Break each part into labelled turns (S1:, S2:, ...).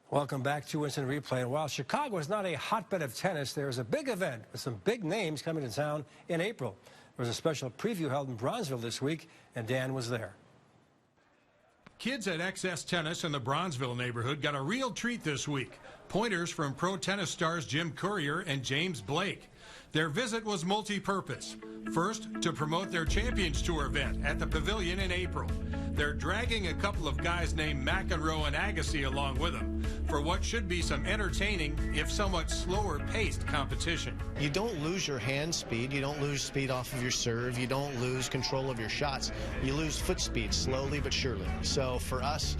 S1: Welcome back to Instant Replay. And while Chicago is not a hotbed of tennis, there is a big event with some big names coming to town in April. There was a special preview held in Bronzeville this week, and Dan was there.
S2: Kids at XS Tennis in the Bronzeville neighborhood got a real treat this week. Pointers from pro tennis stars Jim Courier and James Blake. Their visit was multi-purpose. First, to promote their Champions Tour event at the Pavilion in April. They're dragging a couple of guys named McEnroe and Agassi along with them for what should be some entertaining, if somewhat slower-paced competition.
S3: You don't lose your hand speed. You don't lose speed off of your serve. You don't lose control of your shots. You lose foot speed slowly but surely. So for us,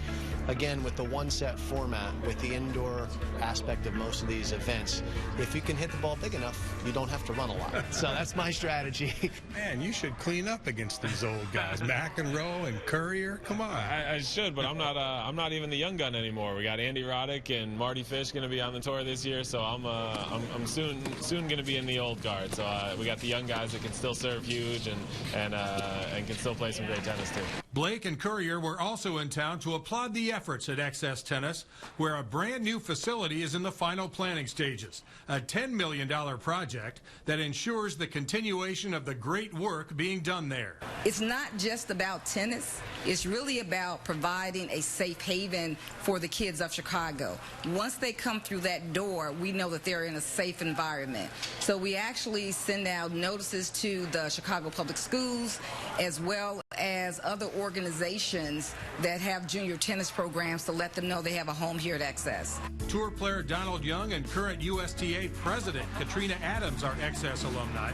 S3: again, with the one-set format, with the indoor aspect of most of these events, if you can hit the ball big enough, you don't have to run a lot. So that's my strategy.
S4: Man, you should clean up against these old guys, McEnroe and Courier. Come on.
S5: I should, but I'm not even the young gun anymore. We got Andy Roddick and Marty Fish going to be on the tour this year, so I'm soon going to be in the old guard. So we got the young guys that can still serve huge and can still play some great tennis too.
S2: Blake and Courier were also in town to applaud the efforts at XS Tennis, where a brand new facility is in the final planning stages. A $10 million project that ensures the continuation of the great work being done there.
S6: It's not just about tennis. It's really about providing a safe haven for the kids of Chicago. Once they come through that door, we know that they're in a safe environment. So we actually send out notices to the Chicago Public Schools as well as other organizations that have junior tennis programs to let them know they have a home here at XS.
S2: Tour player Donald Young and current USTA president Katrina Adams are XS alumni.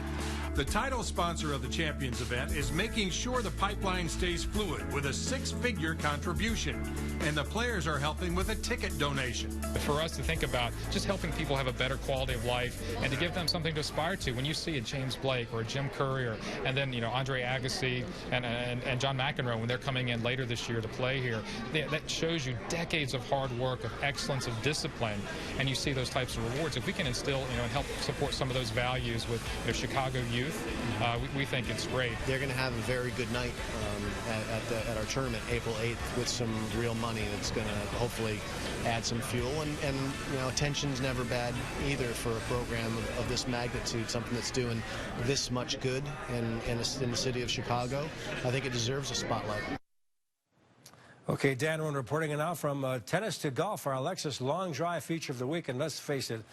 S2: The title sponsor of the Champions event is making sure the pipeline stays fluid with a six-figure contribution, and the players are helping with a ticket donation.
S7: For us to think about just helping people have a better quality of life and to give them something to aspire to. When you see a James Blake or a Jim Courier and then, Andre Agassi and John McEnroe, when they're coming in later this year to play here, that shows you decades of hard work, of excellence, of discipline, and you see those types of rewards. If we can instill, and help support some of those values with Chicago youth, we think it's great.
S3: They're going to have a very good night at our tournament April 8th with some real money that's going to hopefully add some fuel. And attention's never bad either for a program of this magnitude, something that's doing this much good in the city of Chicago. I think it deserves a spotlight.
S1: Okay, Dan, we're reporting now from tennis to golf, our Alexis Long Drive feature of the week, and let's face it,